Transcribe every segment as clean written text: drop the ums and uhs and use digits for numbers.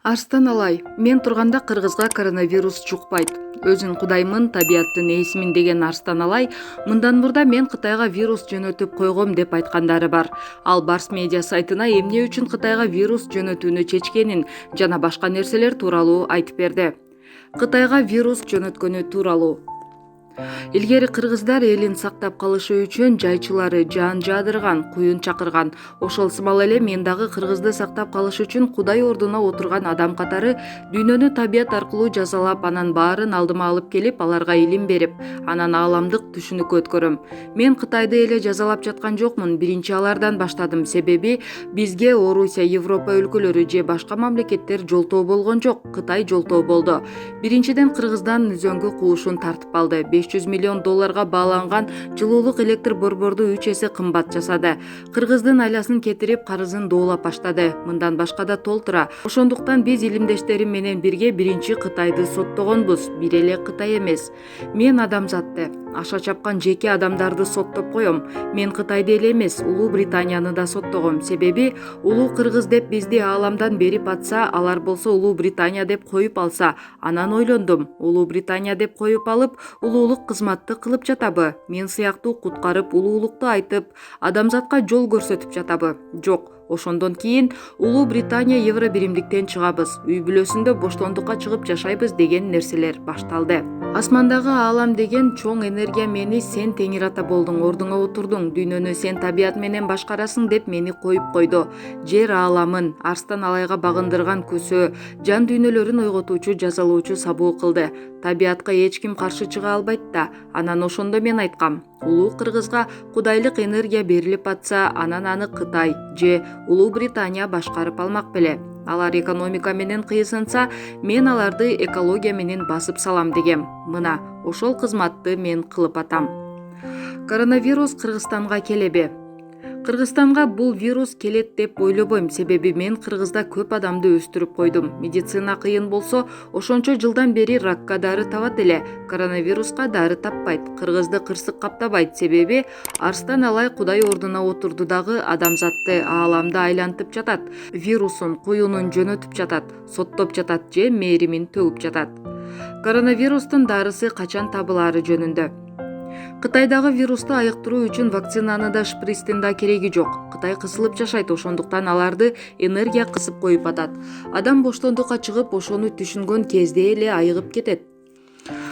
Арстан алай, мен турганда кыргызга коронавирус жукпайт. Өзүн кудаймын, табияттын ээсимин деген Арстан алай мындан мурда мен Кытайга вирус жөнөтүп койгом деп айткандары бар. Ал Барс медиа сайтына эмне үчүн Кытайга вирус жөнөтүүнү чечкенин жана башка нерселер тууралуу айтып берди. Кытайга вирус жөнөткөнү тууралуу. Илгери кыргыздар элин сактап калышы үчүн жайчылары жаан жаадырган, куюн чакырган. Ошол сымал эле мен дагы кыргызды сактап калыш үчүн Кудай ордуна отурган адам катары дүйнөнү табият аркылуу жазалап, анан баарын алдыма алып келип, аларга илим берип, анан ааламдык түшүнүккө өткөрөм. Мен Кытайды эле жазалап жаткан жокмун, биринчи алардан баштадым. Себеби бизге Орусия, Европа өлкөлөрү же башка мамлекеттер жолтоо болгон жок, Кытай жолтоо болду. Биринчиден кыргыздан өзөңгү куушун тартып алды. 500 миллион долларга бааланган жылуулук электр борборду 3 эсе кымбат жасады. Кыргыздын айласын кетирип, карызын доолап баштады. Мындан башка да толтура. Ошондуктан биз илимдештерим менен бирге биринчи Кытайды соттогонбуз, бир эле Кытай эмес. Мен адамзатты, аша чапкан жеке адамдарды соттоп коем. Мен Кытайды эле эмес, Улуу Британияны да соттогом. Себеби улуу кыргыз деп бизди ааламдан берип атса, алар болсо Улуу Британия деп коюп алса, анан ойлондум, Улуу Британия деп коюп алып, улуулук кызматты кылып жатабы? Мен сыяктуу куткарып, улуулукту айтып, адамзатка жол көрсөтүп жатабы? Жок. Ошондон кийин Улуу Британия Евро биримдиктен чыгабыз, үй бүлөсүндө боштондукка чыгып жашайбыз деген нерселер башталды. Асмандагы аалам деген чоң энергия мени сен Теңир ата болдуң, ордуңа отурдуң, дүйнөнү сен табият менен башкарасың деп мени коюп койду. Жер ааламын Арстан алайга багындырган көсөө, жан дүйнөлөрүн ойготуучу, жазалоочу сабуу кылды. Табиятка эч ким каршы чыга албайт да. Анан ошондо мен айткам, улуу кыргызга кудайлык энергия берилип атса, анан аны Кытай же Улуу Британия башкарып алмак беле. Алар экономика менен кыйсынса, мен аларды экология менен басып салам дегем. Мына ошол кызматты мен кылып атам. Коронавирус Кыргызстанга келеби? Кыргызстанга бул вирус келет деп ойлобойм, себеби мен Кыргызда көп адамды өстүрүп койдум. Медицина кыйын болсо, ошончо жылдан бери ракка дары табат эле, коронавируска дары таппайт. Кыргызды кырсык каптабайт, себеби Арстан алай Кудай ордуна отурду дагы адамзатты, ааламды айлантып жатат, вирусун, куюнун жөнөтүп жатат, соттоп жатат же мээримин төгүп жатат. Коронавирустун дарысы качан табылаары жөнүндө. Кытайдагы вирусту айыктыруу үчүн вакцинаны да, шприцтин да кереги жок. Кытай кысылып жашайт, ошондуктан аларды энергия кысып коюп атат. Адам боштондукка чыгып, ошону түшүнгөн кезде эле айыгып кетет.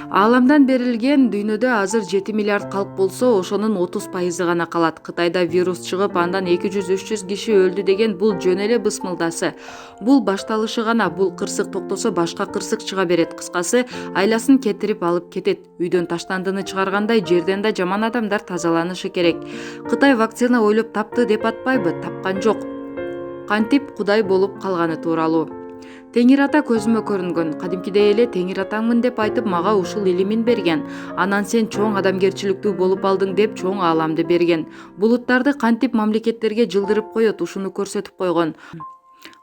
Ааламдан берилген дүйнөдө азыр 7 миллиард калк болсо, ошонун 30% гана калат. Кытайда вирус чыгып, андан 200-300 киши өлдү деген бул жөн эле бысмылдасы. Бул башталышы гана, бул кырсык токтосо башка кырсык чыга берет. Кыскасы, айласын кетирип алып кетет. Үйдөн таштандыны чыгаргандай жерден да жаман адамдар тазаланышы керек. Кытай вакцина ойлоп тапты деп атпайбы? Тапкан жок. Кантип Кудай болуп калганы тууралуу. Теңир ата көзүмө көрүнгөн, кадимкидей эле Теңир атаңмын деп айтып, мага ушул илимин берген. Анан сен чоң адамгерчиликтүү болуп алдың деп чоң ааламды берген. Булуттарды кантип мамлекеттерге жылдырып коет, ушуну көрсөтүп койгон.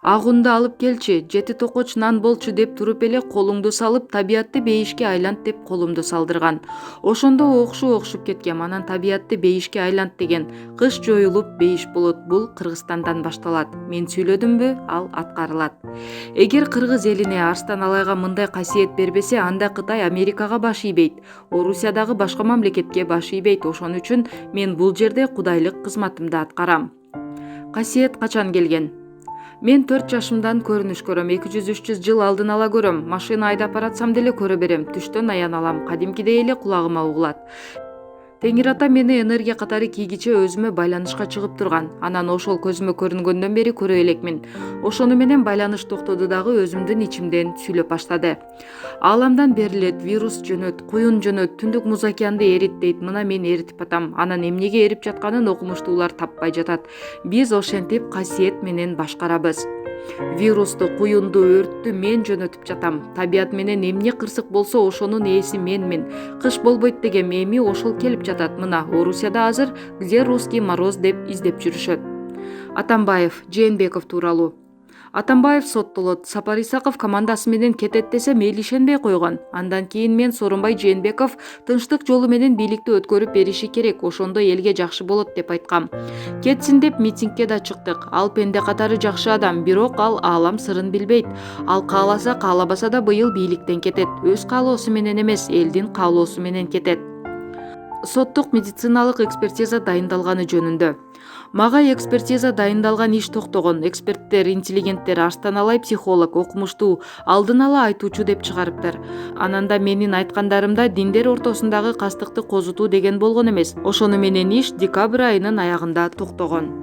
Ак унду алып келчи, 7 токоч нан болчу деп туруп эле колуңду салып, табиятты бейишке айлант деп колумду салдырган. Ошондо окшуп кеткем, анан табиятты бейишке айлант деген. Кыш жоюлуп, бейиш болот. Бул Кыргызстандан башталат. Мен сүйлөдүмбү, ал аткарылат. Эгер кыргыз элине Арстан алайга мындай касиет бербесе, анда Кытай Америкага баш ийбейт, Орусиядагы башка мамлекетке баш ийбейт. Ошон үчүн мен бул жерде кудайлык кызматымды аткарам. Касиет качан келген? Мен 4 жашымдан көрүнүш көрөм, 200-300 жыл алдын ала көрөм. Машина айдап баратсам деле көрө берем, түштөн аян алам, кадимкидей эле кулагыма угулат. Теңир ата мени энергия катары кийгиче өзүмө байланышка чыгып турган. Анан ошол көзүмө көрүнгөндөн бери көрө элекмин. Ошону менен байланыш токтоду дагы өзүмдүн ичимден сүйлөп баштады. Ааламдан берилет, вирус жөнөт, куюн жөнөт, түндүк муз океанды эрит дейт. Мына мен эритип атам. Анан эмнеге эрип жатканын окумуштуулар таппай жатат. Биз ошентип касиет менен башкарабыз. Вирусту, куюнду, өрттү мен жөнөтүп жатам. Табият менен эмне кырсык болсо, ошонун ээси менмин. Кыш болбойт дегем, эми ошол келип жатат. Мына Орусияда азыр где русский мороз деп издеп жүрүшөт. Атамбаев, Жээнбеков тууралуу. Атамбаев соттолот. Сапар Исаков командасы менен кетет десе мейли ишенбей койгон. Андан кийин мен Сооронбай Жээнбеков тынчтык жолу менен бийликти өткөрүп бериши керек, ошондо элге жакшы болот деп айткам. Кетсин деп митингге да чыктык. Ал пенде катары жакшы адам, бирок ал аалам сырын билбейт. Ал кааласа каалабаса да быйыл бийликтен кетет. Өз каалоосу менен эмес, элдин каалоосу менен кетет. Соттук медициналык экспертиза дайындалганы жөнүндө. Мага экспертиза дайындалган иш токтогон. Эксперттер, интеллигенттер Арстан Алай психолог, окумуштуу, алдын ала айтуучу деп чыгарыптыр. Анан да менин айткандарымда диндер ортосундагы кастыкты козутуу деген болгон эмес. Ошону менен иш декабрь айынын аягында токтогон.